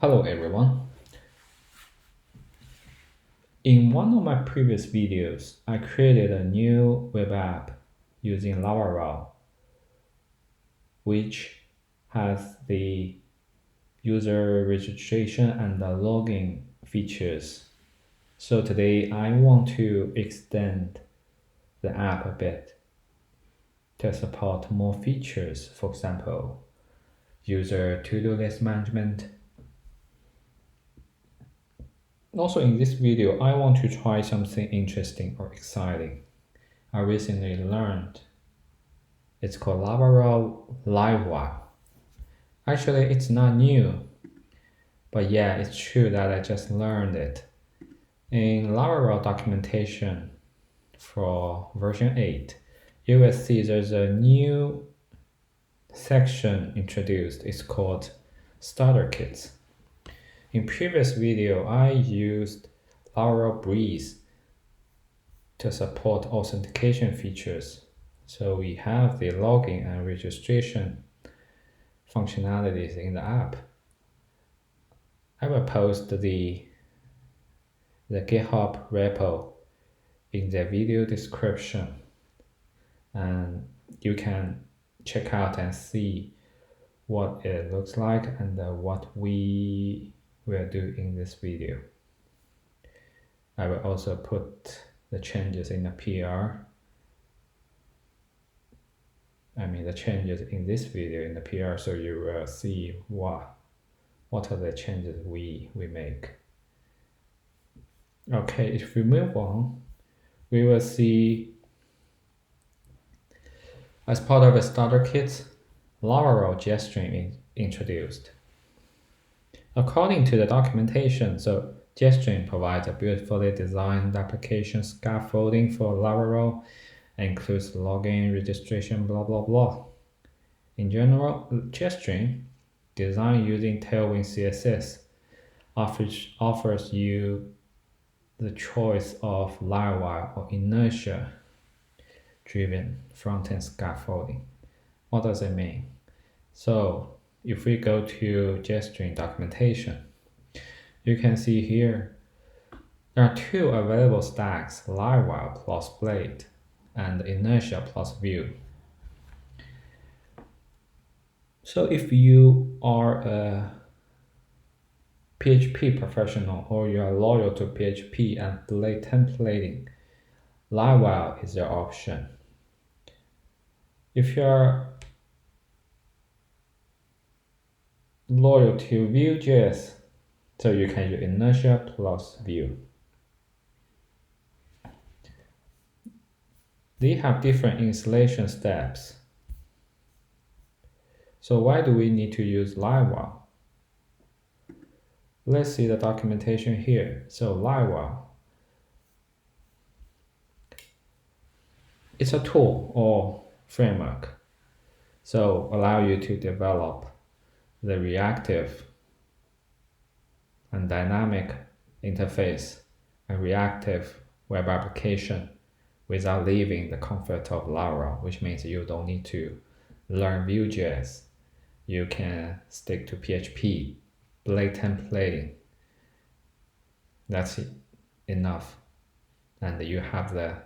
Hello everyone. In one of my previous videos, I created a new web app using Laravel, which has the user registration and the login features. So today I want to extend the app a bit to support more features, for example, user to-do list management. Also in this video, I want to try something interesting or exciting. I recently learned it's called Laravel Livewire. Actually, it's not new, but yeah, it's true that I just learned it. In Laravel documentation for version 8, you will see there's a new section introduced. It's called Starter Kits. In previous video, I used Laravel Breeze to support authentication features. So we have the login and registration functionalities in the app. I will post the GitHub repo in the video description, and you can check out and see what it looks like and what we will do in this video. I will also put the changes in the PR. The changes in this video in the PR, so you will see what are the changes we make. Okay, if we move on, we will see as part of a starter kit, Laravel JString is introduced. According to the documentation, so JString provides a beautifully designed application scaffolding for Laravel, includes login, registration, blah blah blah. In general, JString, designed using Tailwind CSS, offers you the choice of Livewire or inertia-driven front-end scaffolding. What does it mean? So if we go to JString documentation, you can see here there are two available stacks, Livewire plus Blade and inertia plus Vue. So if you are a PHP professional or you are loyal to PHP and Blade templating, Livewire is your option. If you are loyal to Vue.js, so you can use inertia plus Vue. They have different installation steps. So why do we need to use Livewire? Let's see the documentation here. So Livewire, it's a tool or framework. So allow you to develop the reactive and dynamic interface and reactive web application without leaving the comfort of Laravel, which means you don't need to learn Vue.js. You can stick to PHP, Blade templating. That's enough. And you have the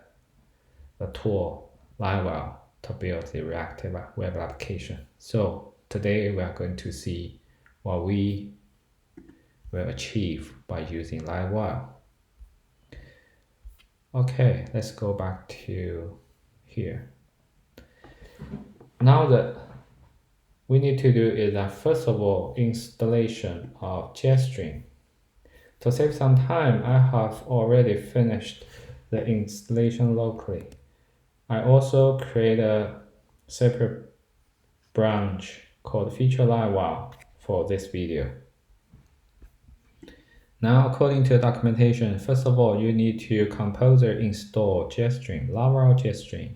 tool Livewire to build the reactive web application. So today we are going to see what we will achieve by using Livewire. Okay, let's go back to here. Now that we need to do is that first of all, installation of JString. To save some time, I have already finished the installation locally. I also create a separate branch called feature Livewire for this video. Now, according to the documentation, first of all, you need to composer install JString, Laravel JString.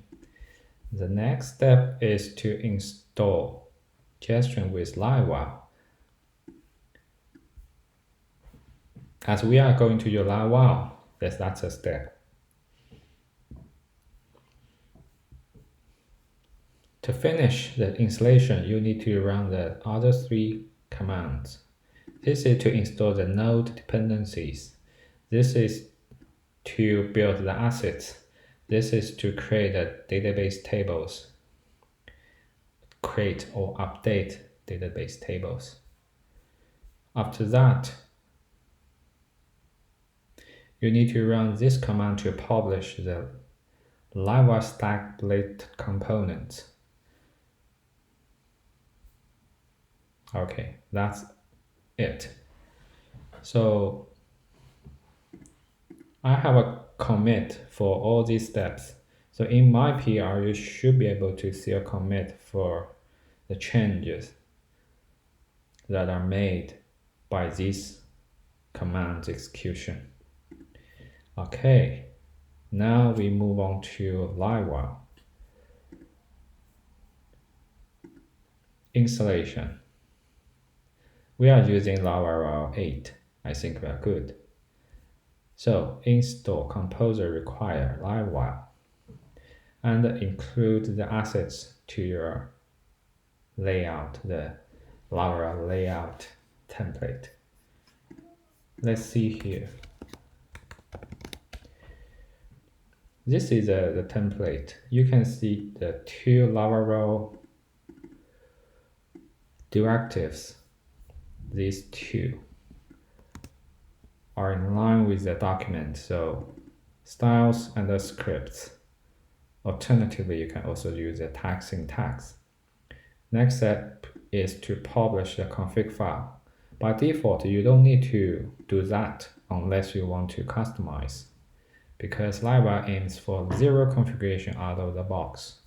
The next step is to install JString with Livewire. As we are going to use Livewire, that's a step. To finish the installation, you need to run the other three commands. This is to install the node dependencies. This is to build the assets. This is to create the database tables, create or update database tables. After that, you need to run this command to publish the Livewire stack blade component. Okay, that's it. So I have a commit for all these steps. So in my PR, you should be able to see a commit for the changes that are made by this command execution. Okay, now we move on to Livewire. Installation. We are using Laravel 8. I think we are good. So install composer require Livewire and include the assets to your layout, the Laravel layout template. Let's see here. This is the template. You can see the two Laravel directives. These two are in line with the document, so styles and the scripts. Alternatively, you can also use the tag syntax. Next step is to publish the config file. By default, you don't need to do that unless you want to customize, because Livewire aims for zero configuration out of the box.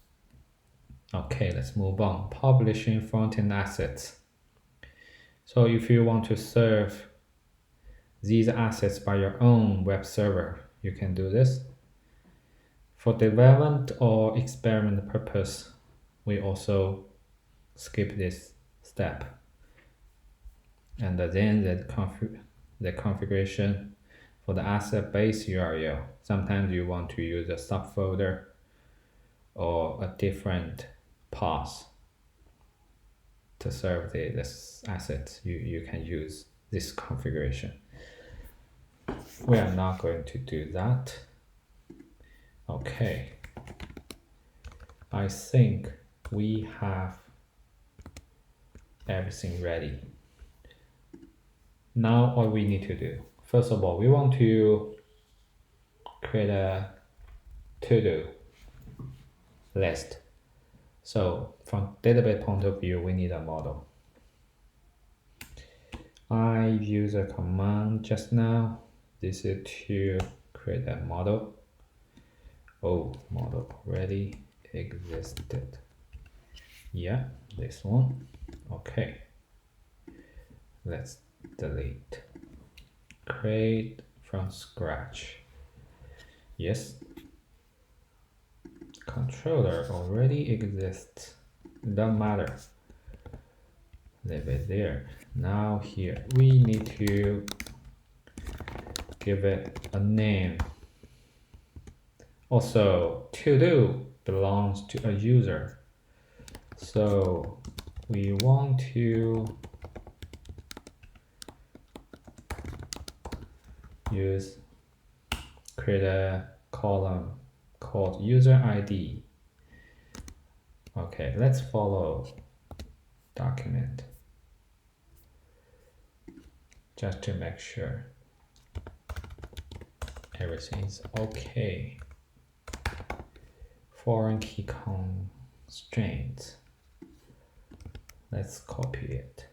Okay, let's move on. Publishing front-end assets. So if you want to serve these assets by your own web server, you can do this. For development or experiment purpose, we also skip this step. And then the configuration for the asset base URL. Sometimes you want to use a subfolder or a different path to serve this asset. You can use this configuration. We are not going to do that. Okay. I think we have everything ready. Now what we need to do. First of all, we want to create a TODO list. So from database point of view, we need a model. I used a command just now. This is to create a model. Oh, model already existed. Yeah, this one. Okay. Let's delete. Create from scratch. Yes. Controller already exists. It doesn't matter. Leave it there. Now here we need to give it a name. Also, TODO belongs to a user. So we want to create a column called user ID. Okay, let's follow document just to make sure everything's okay. Foreign key constraints. Let's copy it.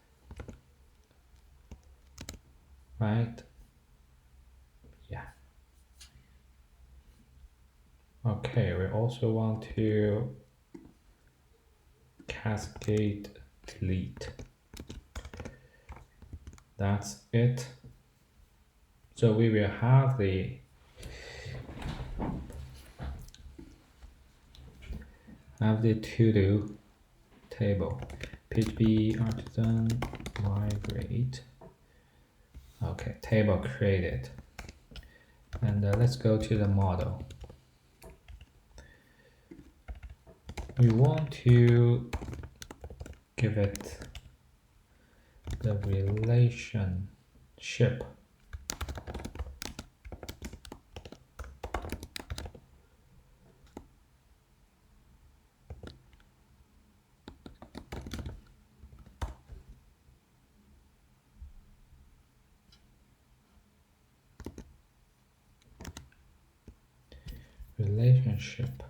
Right? Yeah. Okay, we also want to cascade delete. That's it. So we will have the TODO table. PHP artisan migrate. Okay, table created. And let's go to the model. We want to give it the relationship. Relationship.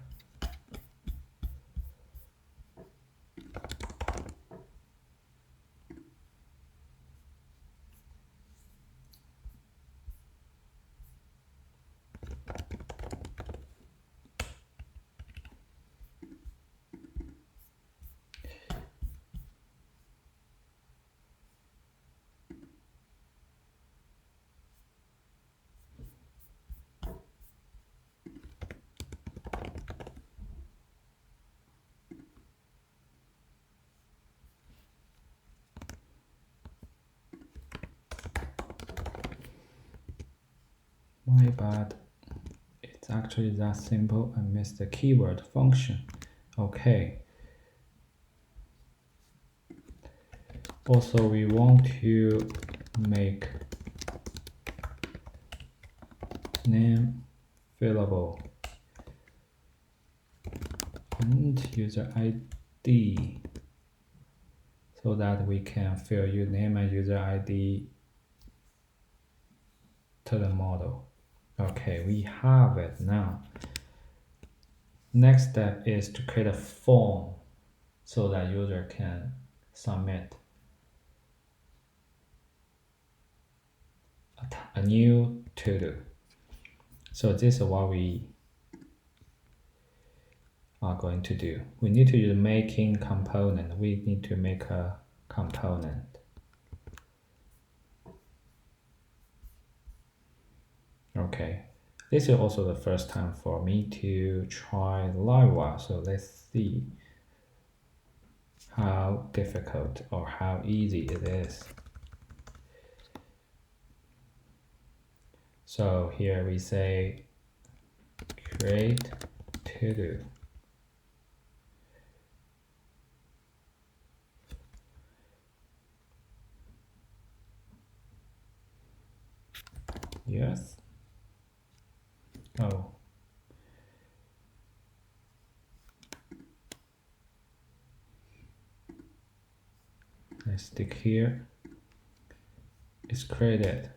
My bad. It's actually that simple. I missed the keyword function. Okay. Also, we want to make name fillable and user ID so that we can fill your name and user ID to the model. Okay, we have it now. Next step is to create a form so that user can submit a new TODO. So this is what we are going to do. We need to use making component. We need to make a component. Okay, this is also the first time for me to try Livewire. So let's see how difficult or how easy it is. So here we say create TODO. Yes. Oh. Let's stick here. It's created.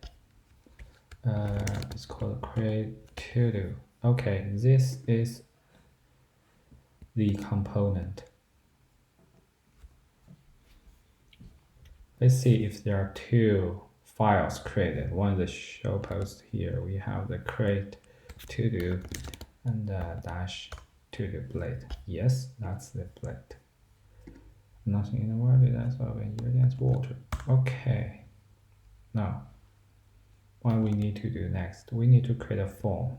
It's called create TODO. Okay, this is the component. Let's see if there are two files created. One is the show post here. We have the create TODO and dash TODO blade. Yes, that's the blade. Nothing in the world is as of ingredients water. Okay. Now, what we need to do next? We need to create a form.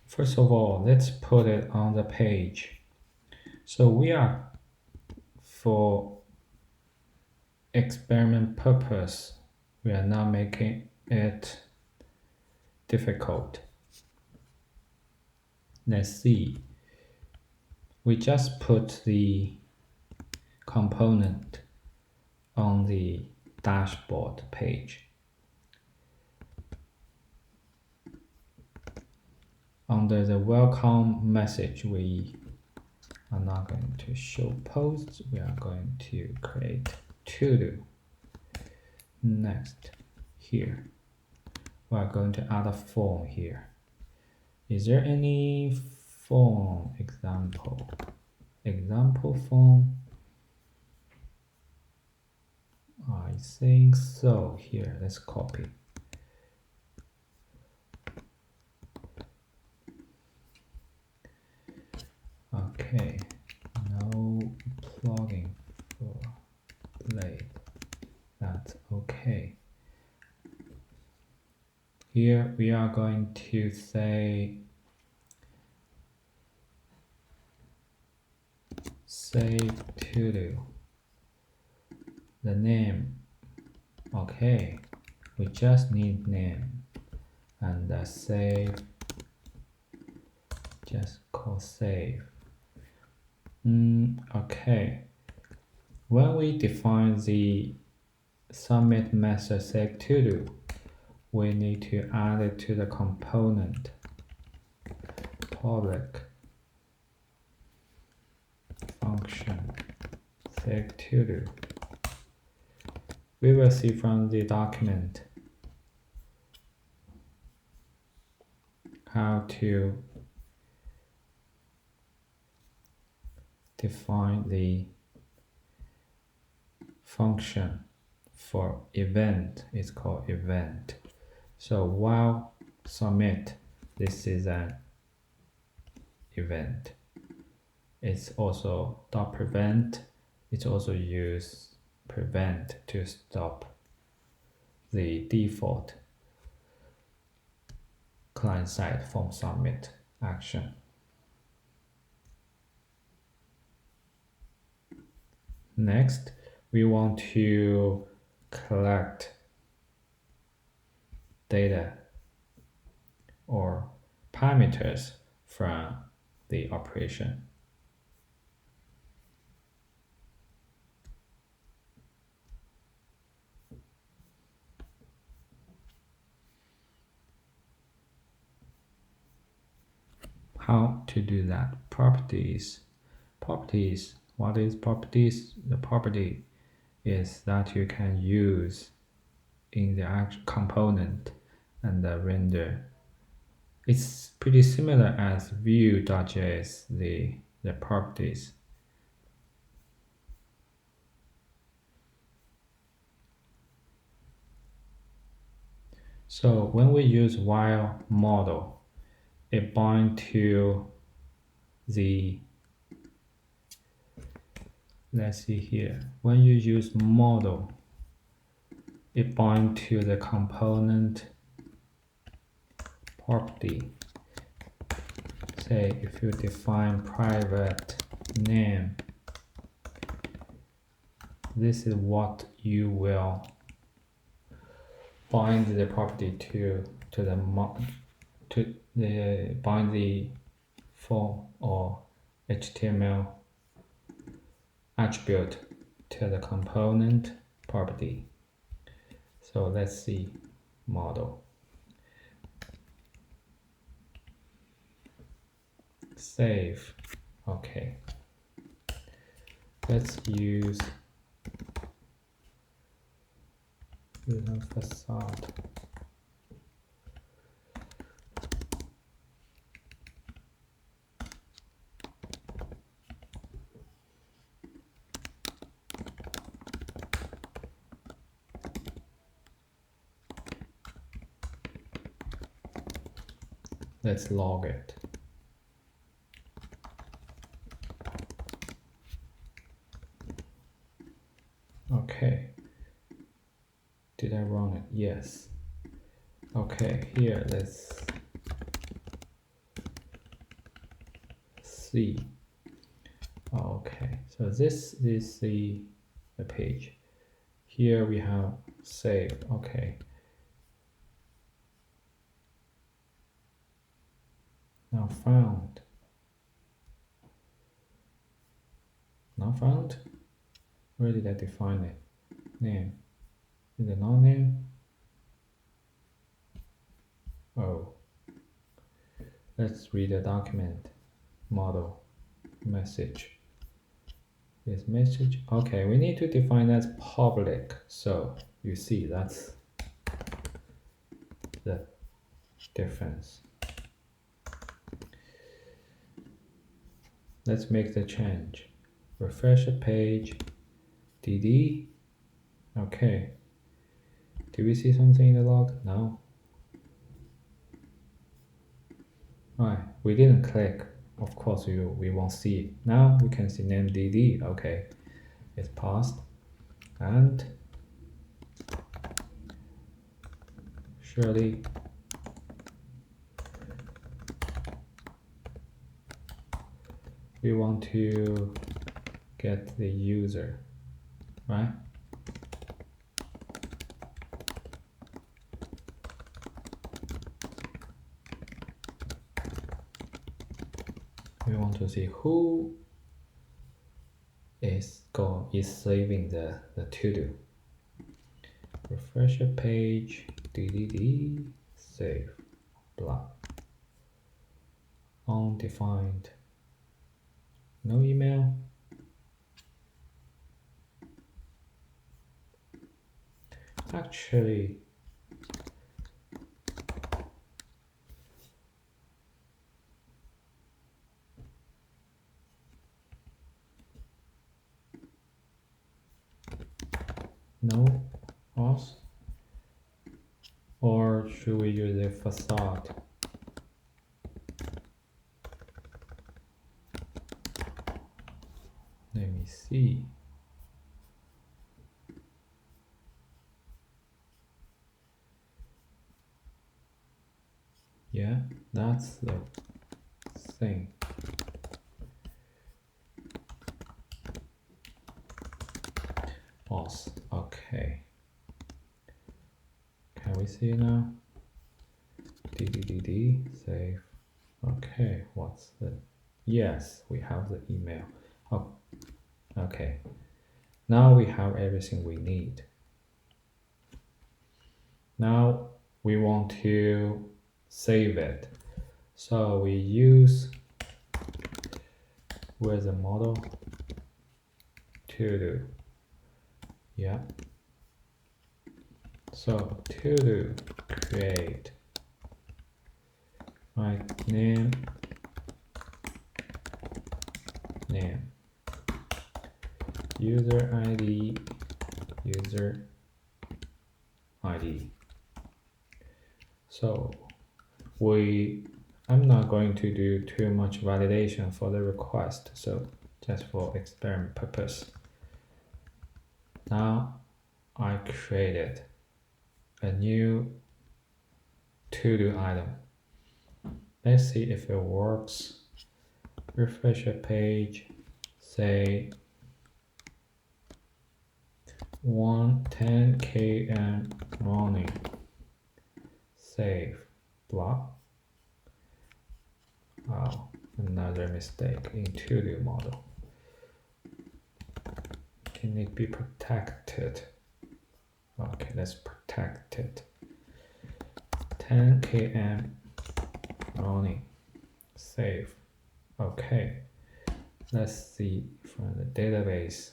First of all, let's put it on the page. So we are, for experiment purpose, we are not making it difficult. Let's see. We just put the component on the dashboard page. Under the welcome message, we are not going to show posts. We are going to create TODO. Next, here, we are going to add a form here. Is there any form example? Example form? I think so. Here, let's copy. Okay, no plugin for blade. That's okay. Here we are going to say save TODO. the name. Okay, we just need name, and save, just call save. Okay, when we define the submit method save TODO, we need to add it to the component public function save TODO. We will see from the document how to define the function for event. It's called event. So while submit, this is an event. It's also .prevent. It's also use prevent to stop the default client-side form submit action. Next, we want to collect data or parameters from the operation. How to do that? Properties. Properties. What is properties? The property is that you can use in the actual component and the render. It's pretty similar as view.js, the properties. So when we use while model, it binds to the, let's see here, when you use model, it binds to the component property. Say if you define private name, this is what you will bind the property to bind the form or HTML attribute to the component property. So let's see model. Save. Okay. Let's use facade. Let's log it. Okay. Did I run it? Yes. Okay, here let's see. Okay, so this is the page. Here we have save. Okay. Now found. Not found? Where did I define it? Name. Is it not name? Oh. Let's read the document. Model. Message. This message. Okay, we need to define as public. So you see that's the difference. Let's make the change. Refresh the page. DD. Okay. Do we see something in the log? No. Right, we didn't click. Of course, we won't see it. Now we can see name DD. Okay, it's passed. And surely we want to get the user, right? we want to see who is saving the to-do. Refresh a page, save, blah. Undefined, no email. Actually, no auth, or should we use a facade? Let me see. Yeah, that's the thing. Auth, okay. Can we see now? Save. Okay, what's the? Yes, we have the email. Oh, okay. Now we have everything we need. Now we want to save it. So we use where's the model? TODO. Yeah. So TODO create. Right, name. User ID. So I'm not going to do too much validation for the request, so just for experiment purpose. Now I created a new to-do item. Let's see if it works. Refresh a page, say 10 km running, save, block. Wow, another mistake in to-do model. Can it be protected? Okay, let's protect it. 10 km running, save. Okay, let's see from the database.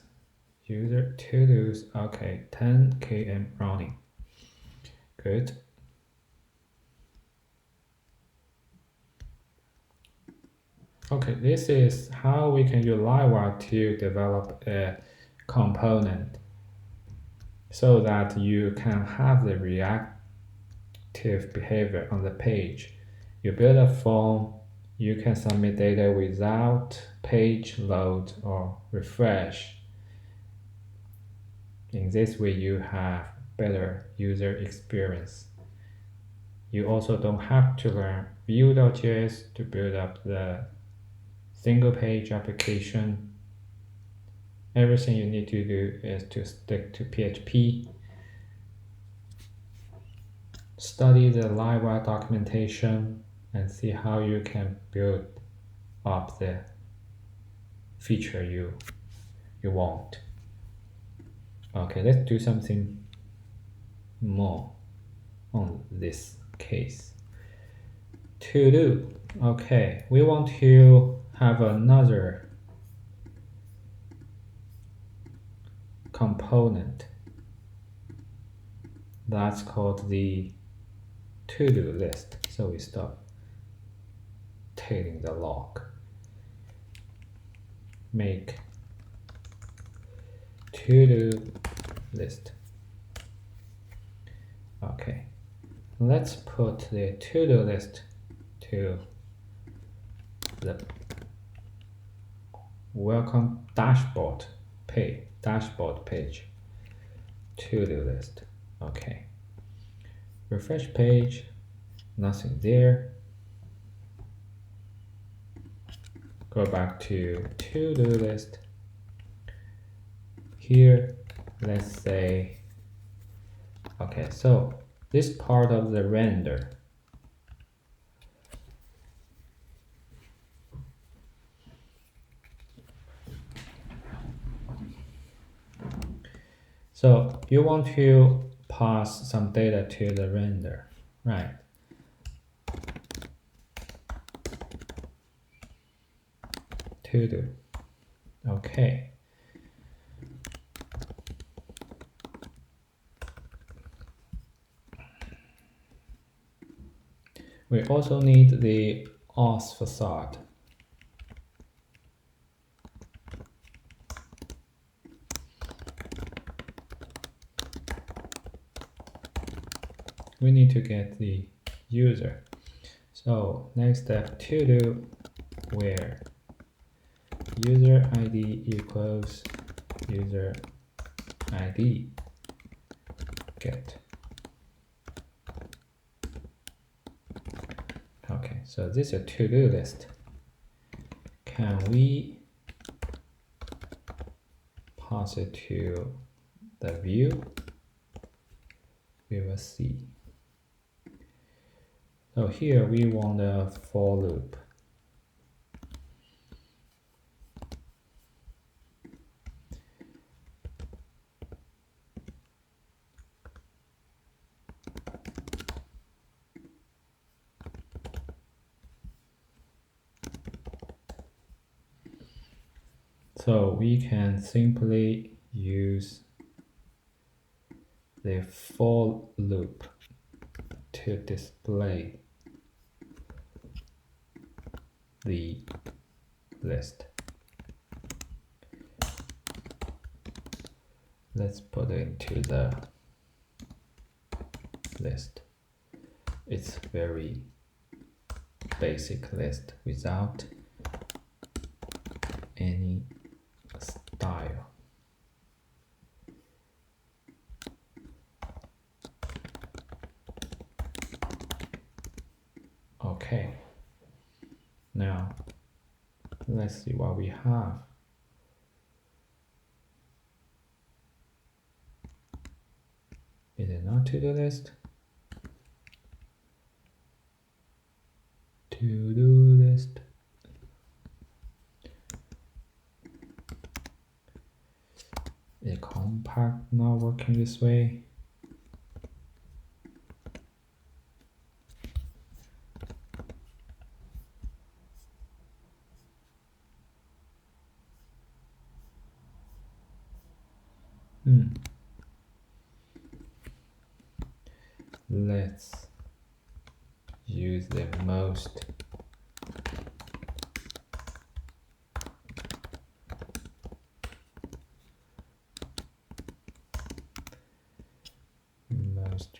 User to-dos, okay, 10 km running. Good. Okay, this is how we can use Livewire to develop a component so that you can have the reactive behavior on the page. You build a form, you can submit data without page load or refresh. In this way, you have better user experience. You also don't have to learn Vue.js to build up the single page application. Everything you need to do is to stick to PHP, study the Livewire documentation, and see how you can build up the feature you want. Okay, let's do something more on this case. To do. Okay, we want to have another component that's called the to-do list. So we stop tailing the log. Make to-do list. Okay, let's put the to-do list to the welcome dashboard page. To-do list. Okay, refresh page, nothing there. Go back to to-do list. Here, let's say, okay, so this part of the render, So you want to pass some data to the render, right? TODO. Okay. We also need the Auth facade. We need to get the user. So next step, TODO where user ID equals user ID get. Okay, so this is a to-do list. Can we pass it to the view? We will see. So here we want a for loop. So we can simply use the for loop to display the list. Let's put it into the list. It's very basic list without any style. Okay. Now let's see what we have. Is it not to-do list? To-do list. Is compact not working this way? Let's use the most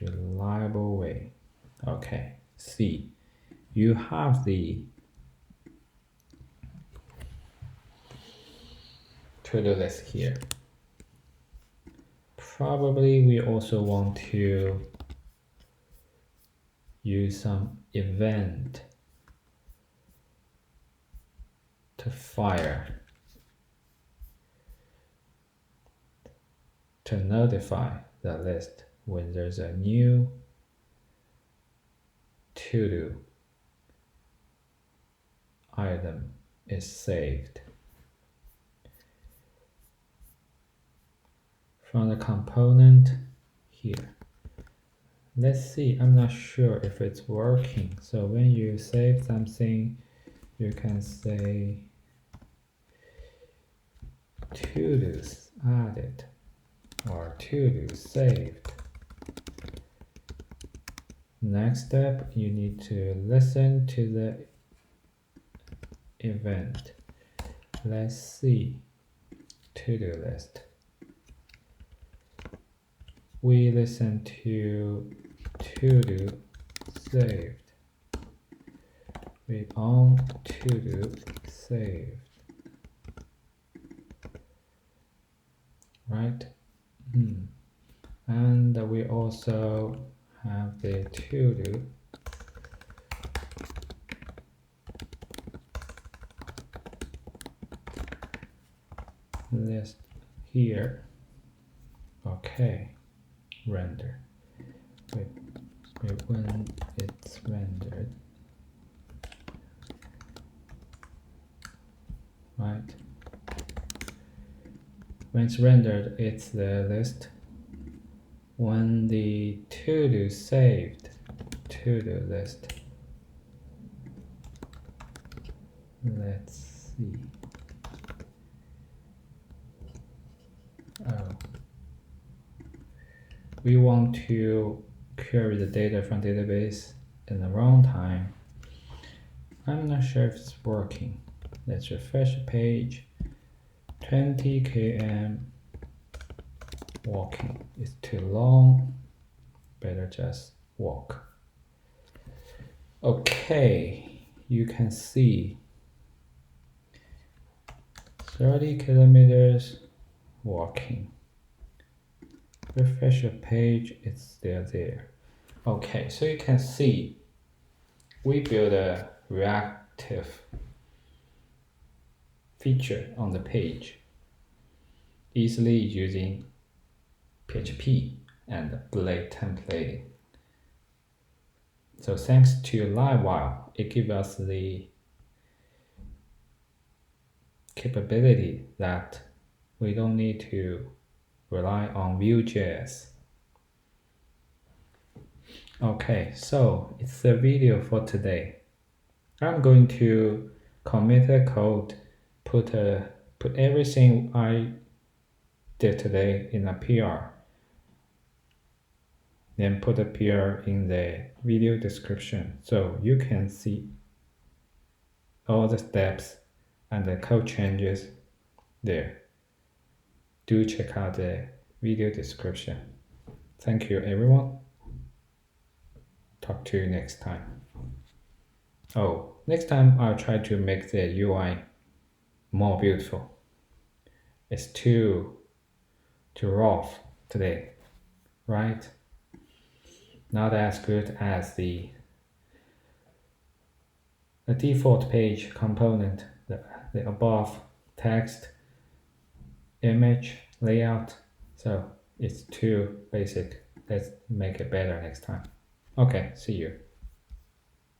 reliable way. Okay, see, you have the to-do list here. Probably we also want to use some event to fire to notify the list when there's a new to-do item is saved. From the component here. Let's see, I'm not sure if it's working. So when you save something, you can say to-dos added or to-do saved. Next step, you need to listen to the event. Let's see, to-do list. We listen to to-do saved. We on to-do saved. Right? And we also have the to-do list here. Okay, render. Wait, when it's rendered, right? When it's rendered, it's the list when the TODO saved TODO list, let's see. Oh, we want to query the data from database in the runtime. I'm not sure if it's working. Let's refresh the page. 20 km walking is too long. Better just walk. Okay, you can see 30 kilometers walking. Refresh the page, it's still there. Okay, so you can see we build a reactive feature on the page, easily using PHP and Blade templating. So thanks to Livewire, it gives us the capability that we don't need to rely on Vue.js. Okay, so it's the video for today. I'm going to commit the code, put everything I did today in a PR, then put a PR in the video description so you can see all the steps and the code changes there. Do check out the video description. Thank you, everyone. Talk to you next time. Oh, next time I'll try to make the UI more beautiful. It's too rough today, right? Not as good as the default page component, the above text, image, layout. So it's too basic. Let's make it better next time. Okay, see you.